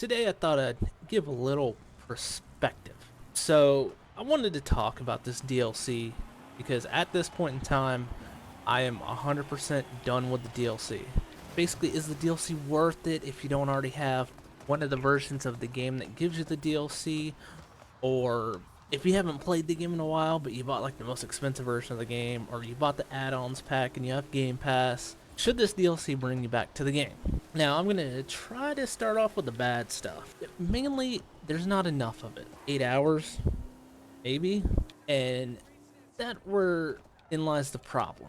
Today I thought I'd give a little perspective. So I wanted to talk about this DLC because at this point in time, I am 100% done with the DLC. Basically, is the DLC worth it if you don't already have one of the versions of the game that gives you the DLC? Or if you haven't played the game in a while, but you bought like the most expensive version of the game, or you bought the add-ons pack and you have Game Pass, should this DLC bring you back to the game? Now, I'm gonna try to start off with the bad stuff. Mainly, there's not enough of it. 8 hours, maybe, and that where in lies the problem,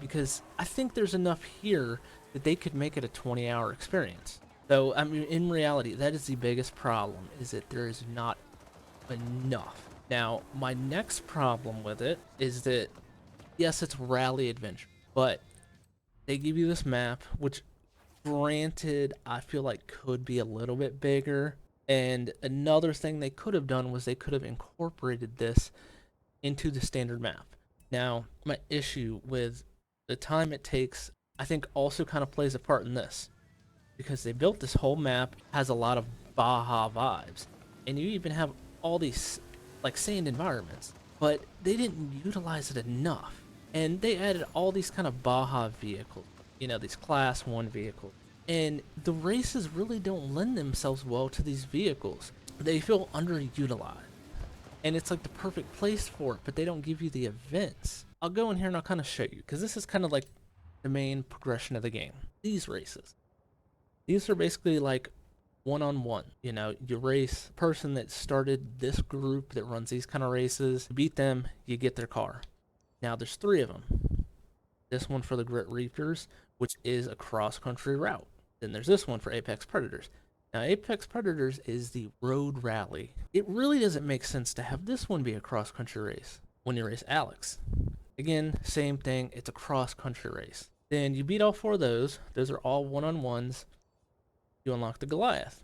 because I think there's enough here that they could make it a 20-hour experience. So, I mean, in reality, that is the biggest problem, is that there is not enough. Now, my next problem with it is that, yes, it's rally adventure, but they give you this map, which granted, I feel like could be a little bit bigger. And another thing they could have done was they could have incorporated this into the standard map. Now, my issue with the time it takes, I think also kind of plays a part in this. Because they built this whole map, has a lot of Baja vibes. And you even have all these like sand environments. But they didn't utilize it enough. And they added all these kind of Baja vehicles. You know, these class 1 vehicles. And the races really don't lend themselves well to these vehicles. They feel underutilized. And it's like the perfect place for it, but they don't give you the events. I'll go in here and I'll kind of show you, because this is kind of like the main progression of the game. These races. These are basically like one-on-one. You know, you race a person that started this group that runs these kind of races. You beat them, you get their car. Now there's 3 of them. This one for the Grit Reapers, which is a cross-country route. Then there's this one for Apex Predators. Now, Apex Predators is the road rally. It really doesn't make sense to have this one be a cross-country race when you race Alex. Again, same thing, it's a cross-country race. Then you beat all 4 of those. Those are all one-on-ones. You unlock the Goliath.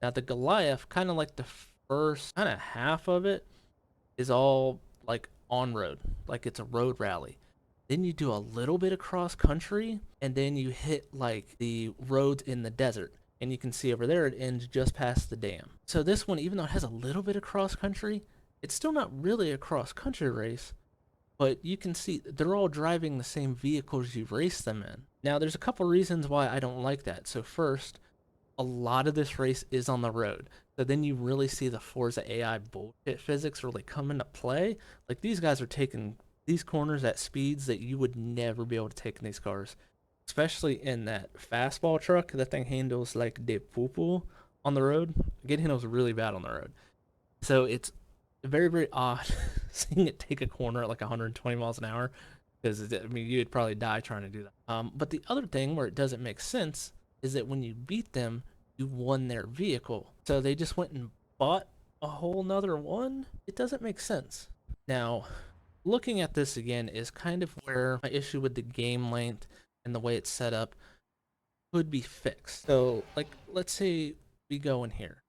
Now, the Goliath, kind of like the first kind of half of it, is all like on-road. Like it's a road rally. Then you do a little bit of cross country, and then you hit like the roads in the desert. And you can see over there it ends just past the dam. So this one, even though it has a little bit of cross country, it's still not really a cross country race. But you can see they're all driving the same vehicles you race them in. Now, there's a couple reasons why I don't like that. So first, a lot of this race is on the road. So then you really see the Forza AI bullshit physics really come into play. Like these guys are taking these corners at speeds that you would never be able to take in these cars, especially in that fastball truck. That thing handles like de poo on the road. It handles really bad on the road. So it's very, very odd seeing it take a corner at like 120 miles an hour, because I mean you'd probably die trying to do that. But the other thing where it doesn't make sense is that when you beat them, you won their vehicle. So they just went and bought a whole nother one? It doesn't make sense. Now, looking at this again is kind of where my issue with the game length and the way it's set up could be fixed. So, like, let's say we go in here.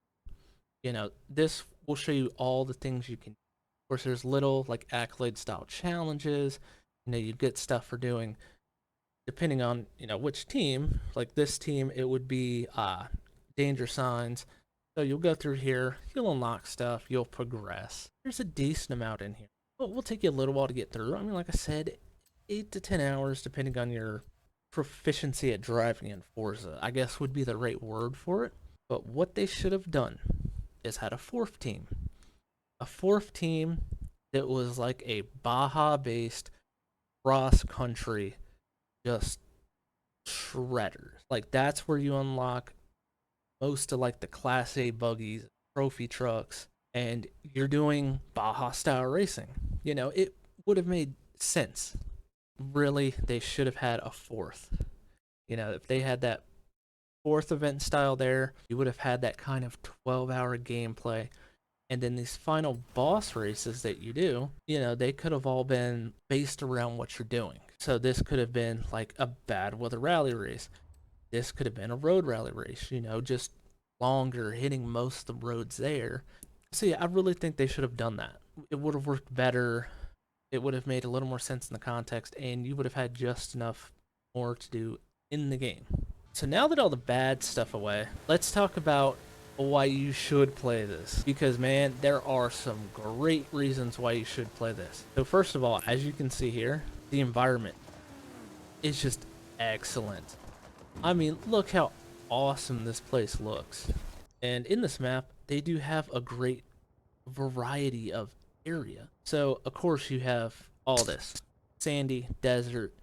You know, this will show you all the things you can. Of course, there's little, like, accolade style challenges. You know, you get stuff for doing, depending on, you know, which team. Like this team, it would be danger signs. So you'll go through here, you'll unlock stuff, you'll progress. There's a decent amount in here. But we'll take you a little while to get through. I mean, like I said, 8 to 10 hours, depending on your proficiency at driving in Forza, I guess would be the right word for it. But what they should have done is had a 4th team. A 4th team that was like a Baja-based cross-country, just shredders. Like that's where you unlock most of like the Class A buggies, trophy trucks, and you're doing Baja style racing. You know, it would have made sense. Really, they should have had a 4th. You know, if they had that 4th event style there, you would have had that kind of 12-hour gameplay. And then these final boss races that you do, you know, they could have all been based around what you're doing. So this could have been like a bad weather rally race. This could have been a road rally race, you know, just longer, hitting most of the roads there. So yeah, I really think they should have done that. It would have worked better. It would have made a little more sense in the context, and you would have had just enough more to do in the game. So now that all the bad stuff away, let's talk about why you should play this, because man, there are some great reasons why you should play this. So first of all, as you can see here, the environment is just excellent. I mean, look how awesome this place looks. And in this map, they do have a great variety of area. So of course you have all this sandy desert,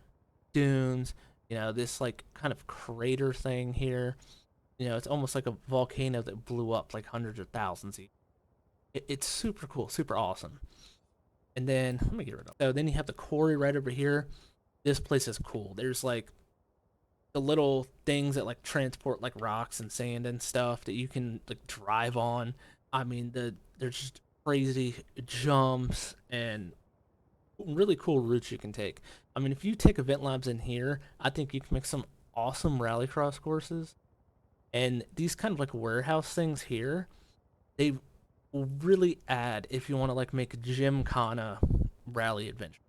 dunes, this like kind of crater thing here. It's almost like a volcano that blew up like hundreds of thousands. It's super cool, super awesome. And then let me get rid of. So then you have the quarry right over here. This place is cool. There's like the little things that like transport like rocks and sand and stuff that you can like drive on. I mean, there's just crazy jumps and really cool routes you can take. I mean, if you take event labs in here, I think you can make some awesome rallycross courses. And these kind of like warehouse things here, they will really add if you want to like make a gymkhana rally adventure.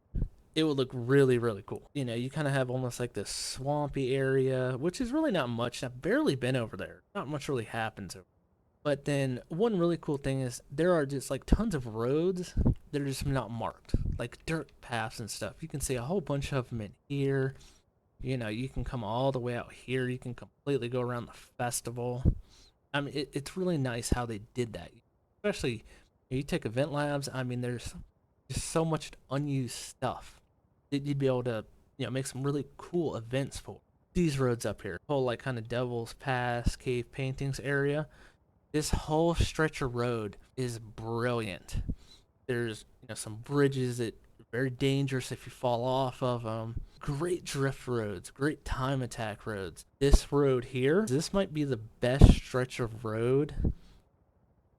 It would look really, really cool. You kind of have almost like this swampy area, which is really not much. I've barely been over there. Not much really happens over. But then one really cool thing is there are just like tons of roads that are just not marked, like dirt paths and stuff. You can see a whole bunch of them in here. You can come all the way out here. You can completely go around the festival. I mean, it's really nice how they did that. Especially you take event labs. I mean, there's just so much unused stuff that you'd be able to, make some really cool events for. These roads up here, whole like kind of Devil's Pass, cave paintings area. This whole stretch of road is brilliant. There's, some bridges that are very dangerous if you fall off of them. Great drift roads, great time attack roads. This road here, this might be the best stretch of road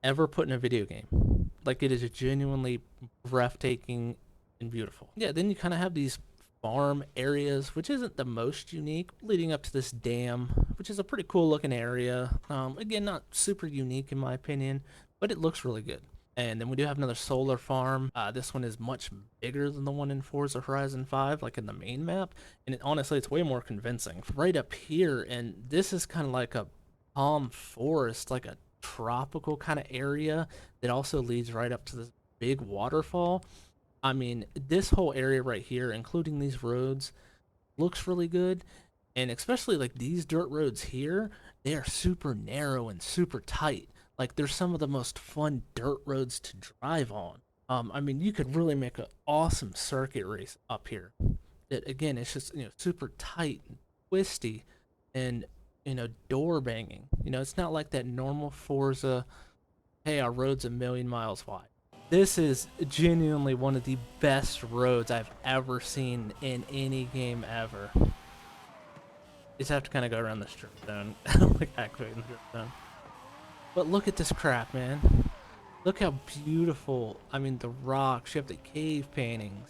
ever put in a video game. Like, it is genuinely breathtaking and beautiful. Yeah, then you kind of have these farm areas, which isn't the most unique, leading up to this dam, which is a pretty cool looking area. Again, not super unique in my opinion, but it looks really good. And then we do have another solar farm. This one is much bigger than the one in Forza Horizon 5, like in the main map. And honestly, it's way more convincing. Right up here, and this is kind of like a palm forest, like a tropical kind of area that also leads right up to this big waterfall. I mean, this whole area right here, including these roads, looks really good. And especially like these dirt roads here, they are super narrow and super tight. Like, they're some of the most fun dirt roads to drive on. I mean, you could really make an awesome circuit race up here. That again, it's just super tight and twisty, and door banging. It's not like that normal Forza. Hey, our road's a million miles wide. This is genuinely one of the best roads I've ever seen in any game ever. You just have to kind of go around the strip zone, like activating the strip zone. But look at this crap, man. Look how beautiful. I mean, the rocks, you have the cave paintings.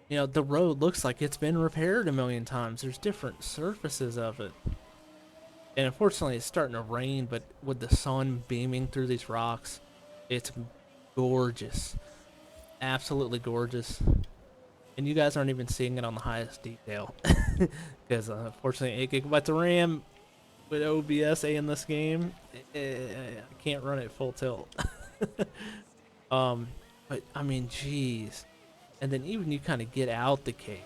The road looks like it's been repaired a million times. There's different surfaces of it. And unfortunately, it's starting to rain, but with the sun beaming through these rocks, it's gorgeous. Absolutely gorgeous. And you guys aren't even seeing it on the highest detail. Because unfortunately, 8 gigabytes of RAM with OBS in this game, I can't run it full tilt. But I mean, jeez. And then even you kind of get out the cave,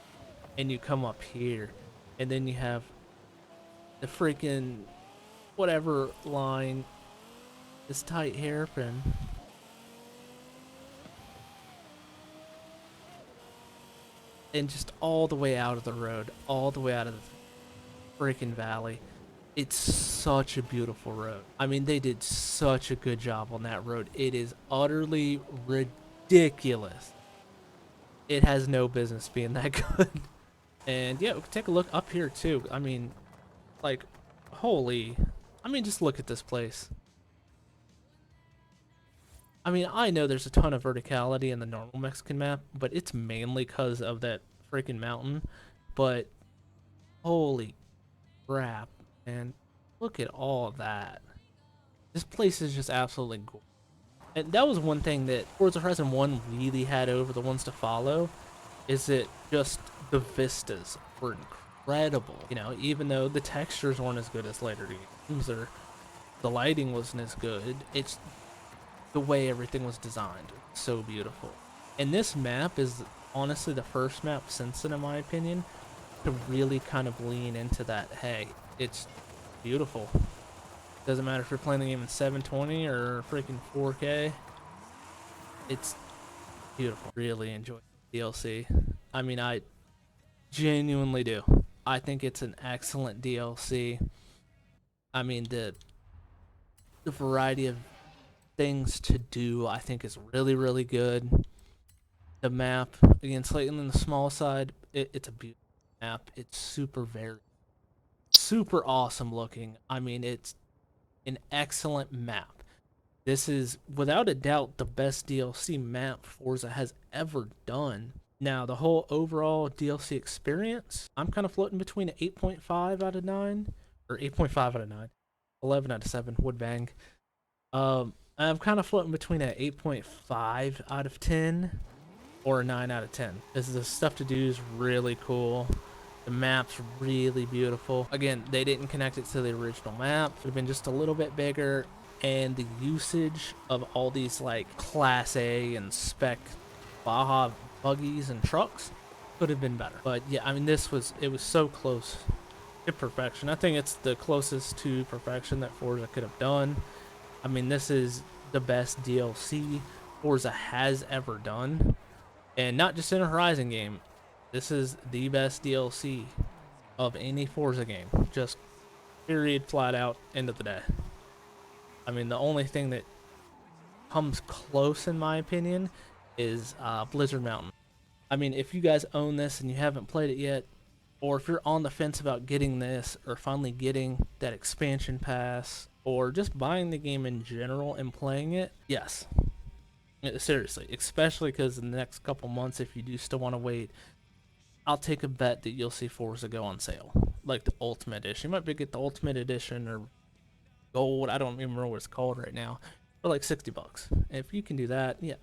and you come up here, and then you have the freaking whatever line, this tight hairpin. And just all the way out of the road, all the way out of the freaking valley. It's such a beautiful road. I mean, they did such a good job on that road. It is utterly ridiculous. It has no business being that good. And yeah, we can take a look up here too. I mean, like, holy. I mean, just look at this place. I mean, I know there's a ton of verticality in the normal Mexican map, but it's mainly because of that freaking mountain. But holy crap, man. Look at all of that. This place is just absolutely cool. And that was one thing that Forza Horizon 1 really had over the ones to follow, is that just the vistas were incredible. Even though the textures weren't as good as later games, or The lighting wasn't as good. It's the way everything was designed. So beautiful. And this map is honestly the first map since then, in my opinion, to really kind of lean into that. Hey, it's beautiful. Doesn't matter if you're playing the game in 720 or freaking 4K. It's beautiful. Really enjoy DLC. I mean, I genuinely do. I think it's an excellent DLC. I mean, the variety of things to do, I think, is really, really good. The map, again, slightly on the small side, it's a beautiful map. It's super awesome looking. I mean, it's an excellent map. This is, without a doubt, the best DLC map Forza has ever done. Now, the whole overall DLC experience, I'm kind of floating between an 8.5 out of 9, or 8.5 out of 9, 11 out of 7, would bang. I'm kind of floating between an 8.5 out of 10 or a 9 out of 10. This is the stuff to do is really cool. The map's really beautiful. Again, they didn't connect it to the original map. It would have been just a little bit bigger, and the usage of all these like Class A and spec Baja buggies and trucks could have been better. But yeah, I mean, it was so close to perfection. I think it's the closest to perfection that Forza could have done. I mean, this is the best DLC Forza has ever done. And not just in a Horizon game. This is the best DLC of any Forza game. Just period, flat out, end of the day. I mean, the only thing that comes close, in my opinion, is Blizzard Mountain. I mean, if you guys own this and you haven't played it yet, or if you're on the fence about getting this, or finally getting that expansion pass, or just buying the game in general and playing it, yes. Seriously, especially because in the next couple months, if you do still want to wait, I'll take a bet that you'll see Forza go on sale, like the Ultimate Edition. You might be get the Ultimate Edition or Gold. I don't even remember what it's called right now, for like $60. If you can do that, yeah,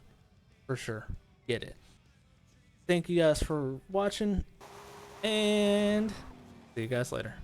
for sure, get it. Thank you guys for watching, and see you guys later.